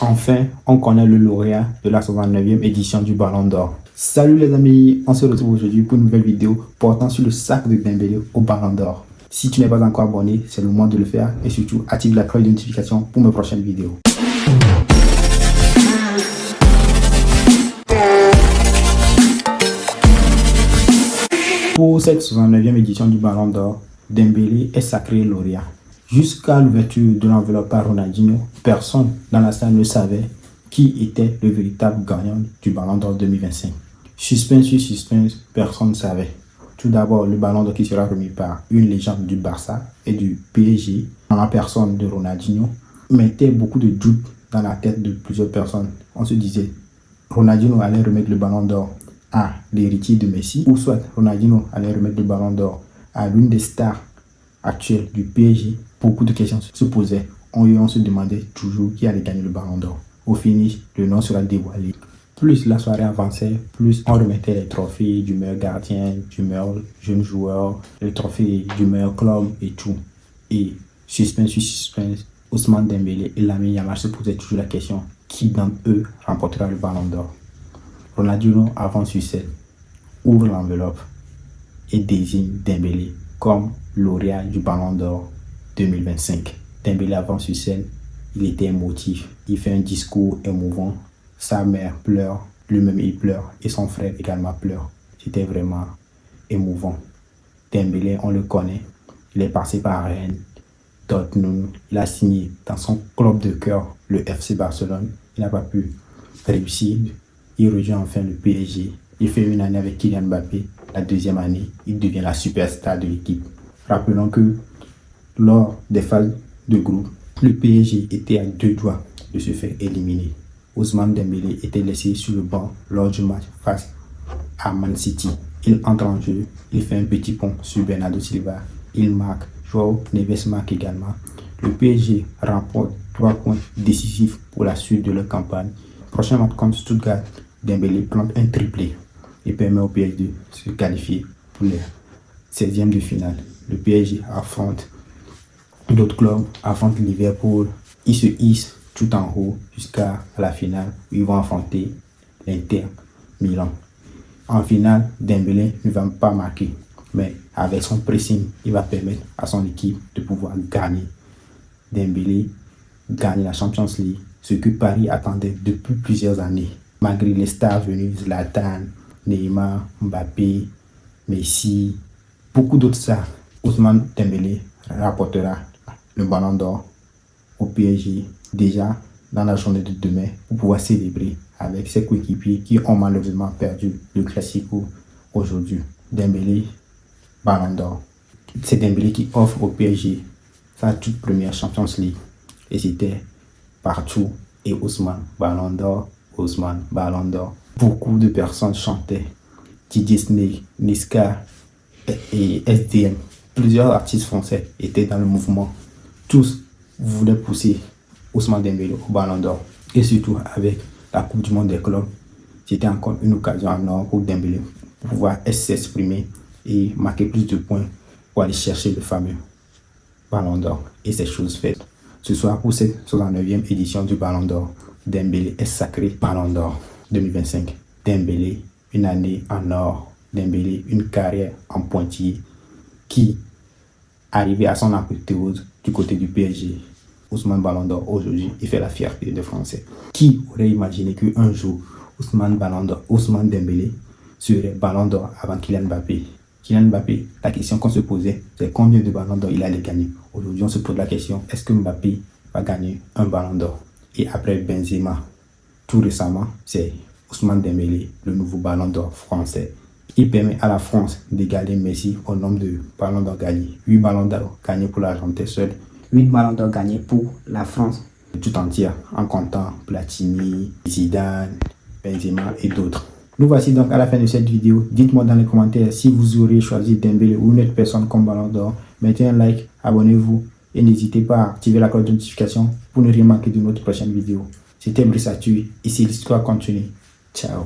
Enfin, on connaît le lauréat de la 69e édition du Ballon d'Or. Salut les amis, on se retrouve aujourd'hui pour une nouvelle vidéo portant sur le sac de Dembélé au Ballon d'Or. Si tu n'es pas encore abonné, c'est le moment de le faire et surtout active la cloche de notification pour mes prochaines vidéos. Pour cette 69e édition du Ballon d'Or, Dembélé est sacré lauréat. Jusqu'à l'ouverture de l'enveloppe par Ronaldinho, personne dans la salle ne savait qui était le véritable gagnant du Ballon d'Or 2025. Suspense sur suspense, personne ne savait. Tout d'abord, le Ballon d'Or qui sera remis par une légende du Barça et du PSG, en la personne de Ronaldinho, mettait beaucoup de doutes dans la tête de plusieurs personnes. On se disait, Ronaldinho allait remettre le Ballon d'Or à l'héritier de Messi, ou soit Ronaldinho allait remettre le Ballon d'Or à l'une des stars actuelles du PSG. Beaucoup de questions se posaient. On se demandait toujours qui allait gagner le Ballon d'Or. Au finish, le nom sera dévoilé. Plus la soirée avançait, plus on remettait les trophées du meilleur gardien, du meilleur jeune joueur, les trophées du meilleur club et tout. Et suspense sur suspense, Ousmane Dembélé et Lamine Yamal se posaient toujours la question qui d'entre eux remportera le Ballon d'Or. Ronaldinho avance sur scène, ouvre l'enveloppe et désigne Dembélé comme lauréat du Ballon d'Or 2025. Dembélé avance sur scène, il était émotif, il fait un discours émouvant. Sa mère pleure, lui-même il pleure et son frère également pleure. C'était vraiment émouvant. Dembélé, on le connaît, il est passé par Rennes, Dortmund, il a signé dans son club de cœur, le FC Barcelone. Il n'a pas pu réussir, il rejoint enfin le PSG. Il fait une année avec Kylian Mbappé, la deuxième année, il devient la superstar de l'équipe. Rappelons que lors des phases de groupe, le PSG était à 2 doigts de se faire éliminer. Ousmane Dembélé était laissé sur le banc lors du match face à Man City. Il entre en jeu, il fait un petit pont sur Bernardo Silva, il marque, Joao Neves marque également. Le PSG remporte 3 points décisifs pour la suite de leur campagne. Prochain match contre Stuttgart, Dembélé plante un triplé et permet au PSG de se qualifier pour les 16e de finale. Le PSG affronte d'autres clubs, affronte Liverpool, ils se hissent tout en haut jusqu'à la finale où ils vont affronter l'Inter Milan. En finale, Dembélé ne va pas marquer, mais avec son pressing, il va permettre à son équipe de pouvoir gagner. Dembélé gagne la Champions League, ce que Paris attendait depuis plusieurs années. Malgré les stars venues, Zlatan, Neymar, Mbappé, Messi, beaucoup d'autres stars, Ousmane Dembélé rapportera le Ballon d'Or au PSG déjà dans la journée de demain pour pouvoir célébrer avec ses coéquipiers qui ont malheureusement perdu le Classico aujourd'hui. Dembélé, Ballon d'Or. C'est Dembélé qui offre au PSG sa toute première Champions League et c'était partout. Et Ousmane, Ballon d'Or, Ousmane, Ballon d'Or. Beaucoup de personnes chantaient DJ Snake, Niska et SDM. Plusieurs artistes français étaient dans le mouvement. Tous voulaient pousser Ousmane Dembélé au Ballon d'Or. Et surtout avec la Coupe du Monde des clubs, c'était encore une occasion en or pour Dembélé pour pouvoir s'exprimer et marquer plus de points pour aller chercher le fameux Ballon d'Or. Et c'est chose faite. Ce soir, pour cette 69e édition du Ballon d'Or, Dembélé est sacré Ballon d'Or 2025. Dembélé, une année en or. Dembélé, une carrière en pointillé qui, arrivé à son apothéose du côté du PSG, Ousmane Ballon d'Or aujourd'hui, il fait la fierté des Français. Qui aurait imaginé qu'un jour, Ousmane Ballon d'Or, Ousmane Dembélé serait Ballon d'Or avant Kylian Mbappé? Kylian Mbappé, la question qu'on se posait, c'est combien de Ballons d'Or il allait gagner. Aujourd'hui, on se pose la question, est-ce que Mbappé va gagner un Ballon d'Or? Et après Benzema, tout récemment, c'est Ousmane Dembélé, le nouveau Ballon d'Or français. Il permet à la France d'égaler Messi au nombre de Ballons d'Or gagnés. 8 Ballons d'Or gagnés pour l'Argentine seule. 8 Ballons d'Or gagnés pour la France tout entière, en comptant Platini, Zidane, Benzema et d'autres. Nous voici donc à la fin de cette vidéo. Dites-moi dans les commentaires si vous auriez choisi Dembélé ou une autre personne comme Ballon d'Or. Mettez un like, abonnez-vous et n'hésitez pas à activer la cloche de notification pour ne rien manquer de notre prochaine vidéo. C'était Brice Atui, ici l'histoire continue. Ciao.